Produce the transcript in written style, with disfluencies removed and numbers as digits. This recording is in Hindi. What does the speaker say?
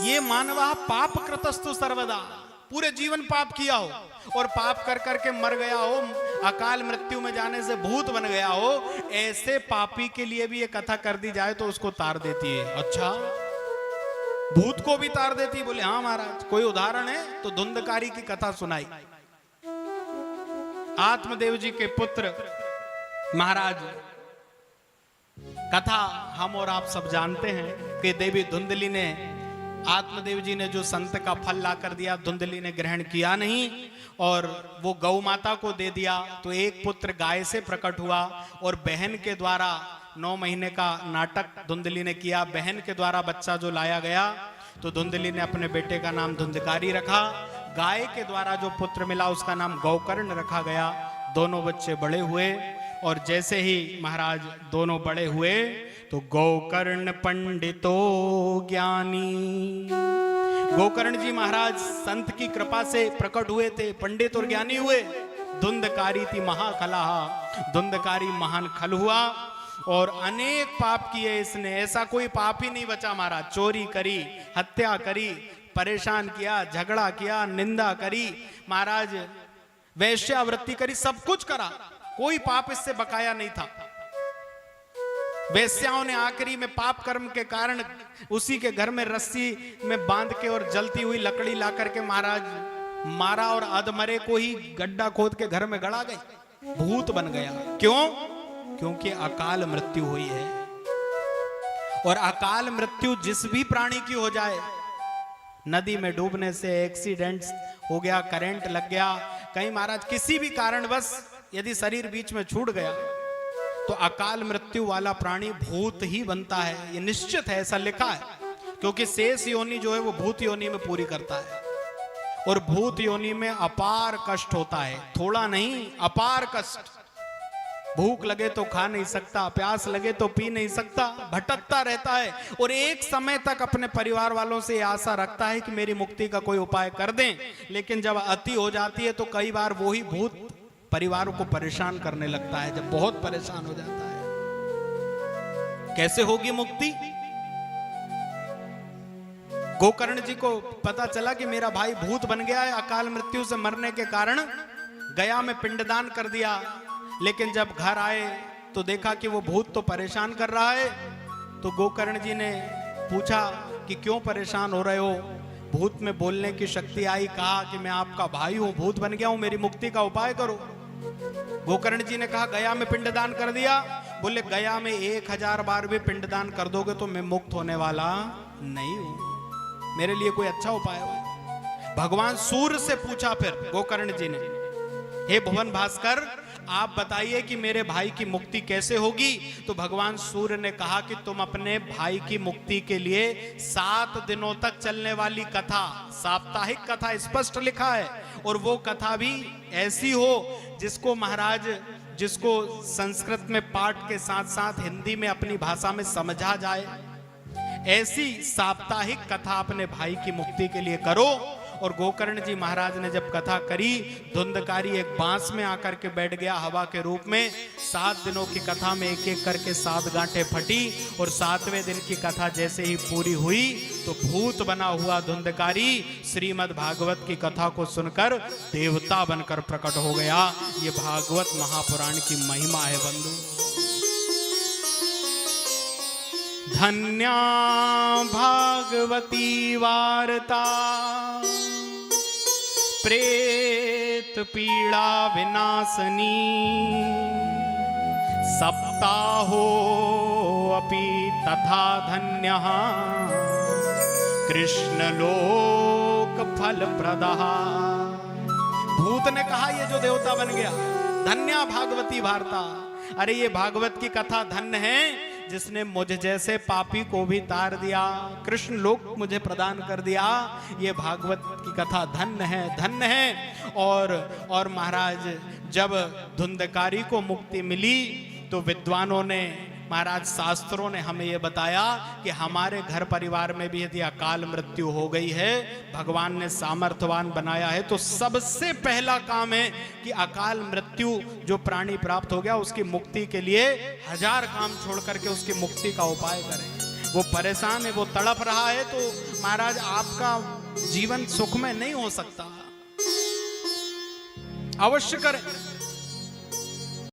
ये मानवा पाप कृतस्तु सर्वदा, पूरे जीवन पाप किया हो और पाप कर करके मर गया हो, अकाल मृत्यु में जाने से भूत बन गया हो, ऐसे पापी के लिए भी ये कथा कर दी जाए तो उसको तार देती है। अच्छा, भूत को भी तार देती है? बोले हाँ महाराज। कोई उदाहरण है? तो धुंधकारी की कथा सुनाई। आत्मदेव जी के पुत्र महाराज, कथा हम और आप सब जानते हैं कि देवी धुंधली ने, आत्मदेव जी ने जो संत का फल ला कर दिया, धुंधली ने ग्रहण किया नहीं और वो गौ माता को दे दिया। तो एक पुत्र गाय से प्रकट हुआ और बहन के द्वारा 9 महीने का नाटक धुंधली ने किया। बहन के द्वारा बच्चा जो लाया गया तो धुंधली ने अपने बेटे का नाम धुंधकारी रखा। गाय के द्वारा जो पुत्र मिला उसका नाम गौकर्ण रखा गया। दोनों बच्चे बड़े हुए और जैसे ही महाराज दोनों बड़े हुए तो गौकर्ण पंडितो ज्ञानी, गोकर्ण जी महाराज संत की कृपा से प्रकट हुए थे, पंडित और ज्ञानी हुए। धुंधकारी थी महाकला, धुंधकारी महान खल हुआ और अनेक पाप किए इसने। ऐसा कोई पाप ही नहीं बचा महाराज। चोरी करी, हत्या करी, परेशान किया, झगड़ा किया, निंदा करी, महाराज वैश्यावृत्ति करी, सब कुछ करा, कोई पाप इससे बकाया नहीं था। वेश्याओं ने आखिरी में पाप कर्म के कारण उसी के घर में रस्सी में बांध के और जलती हुई लकड़ी ला करके महाराज मारा और अधमरे को ही गड्ढा खोद के घर में गड़ा गए। भूत बन गया। क्यों? क्योंकि अकाल मृत्यु हुई है। और अकाल मृत्यु जिस भी प्राणी की हो जाए, नदी में डूबने से, एक्सीडेंट हो गया, करंट लग गया, कहीं महाराज किसी भी कारणवश यदि शरीर बीच में छूट गया तो अकाल मृत्यु वाला प्राणी भूत ही बनता है। ये निश्चित है, ऐसा लिखा है। क्योंकि शेष योनि जो है वो भूत योनि में पूरी करता है और भूत योनि में अपार कष्ट होता है, थोड़ा नहीं, अपार कष्ट। भूख लगे तो खा नहीं सकता, प्यास लगे तो पी नहीं सकता, भटकता रहता है और एक समय तक अपने परिवार वालों से आशा रखता है कि मेरी मुक्ति का कोई उपाय कर दें। लेकिन जब अति हो जाती है तो कई बार वो ही भूत परिवार को परेशान करने लगता है। जब बहुत परेशान हो जाता है, कैसे होगी मुक्ति? गोकर्ण जी को पता चला कि मेरा भाई भूत बन गया है, अकाल मृत्यु से मरने के कारण गया में पिंडदान कर दिया। लेकिन जब घर आए तो देखा कि वो भूत तो परेशान कर रहा है। तो गोकर्ण जी ने पूछा कि क्यों परेशान हो रहे हो? भूत में बोलने की शक्ति आई, कहा कि मैं आपका भाई हूं, भूत बन गया हूं, मेरी मुक्ति का उपाय करो। गोकर्ण जी ने कहा गया में पिंडदान कर दिया। बोले गया में 1000 बार भी पिंडदान कर दोगे तो मैं मुक्त होने वाला नहीं हूं, मेरे लिए कोई अच्छा उपाय हो। भगवान सूर्य से पूछा फिर गोकर्ण जी ने, हे भुवन भास्कर आप बताइए कि मेरे भाई की मुक्ति कैसे होगी? तो भगवान सूर्य ने कहा कि तुम अपने भाई की मुक्ति के लिए 7 दिनों तक चलने वाली कथा, साप्ताहिक कथा स्पष्ट लिखा है, और वो कथा भी ऐसी हो जिसको महाराज, जिसको संस्कृत में पाठ के साथ साथ हिंदी में अपनी भाषा में समझा जाए, ऐसी साप्ताहिक कथा अपने भाई की मुक्ति के लिए करो। और गोकर्ण जी महाराज ने जब कथा करी, धुंधकारी एक बांस में आकर के बैठ गया हवा के रूप में। 7 दिनों की कथा में एक एक करके 7 गांठें फटी और 7वें दिन की कथा जैसे ही पूरी हुई तो भूत बना हुआ धुंधकारी श्रीमद् भागवत की कथा को सुनकर देवता बनकर प्रकट हो गया। ये भागवत महापुराण की महिमा है बंधु। धन्या भागवती वार्ता, प्रेत पीड़ा विनाशनी, सप्ताहो अपि तथा धन्यः, कृष्ण लोक फल प्रदः। भूत ने कहा ये जो देवता बन गया, धन्या भागवती वार्ता, अरे ये भागवत की कथा धन्य है जिसने मुझ जैसे पापी को भी तार दिया, कृष्ण लोक मुझे प्रदान कर दिया। ये भागवत की कथा धन्य है, धन्य है। और महाराज जब धुंधकारी को मुक्ति मिली तो विद्वानों ने, महाराज शास्त्रों ने हमें यह बताया कि हमारे घर परिवार में भी यदि अकाल मृत्यु हो गई है, भगवान ने सामर्थ्यवान बनाया है, तो सबसे पहला काम है कि अकाल मृत्यु जो प्राणी प्राप्त हो गया उसकी मुक्ति के लिए 1000 काम छोड़ करके उसकी मुक्ति का उपाय करें। वो परेशान है, वो तड़प रहा है, तो महाराज आपका जीवन सुखमय नहीं हो सकता। अवश्य करें।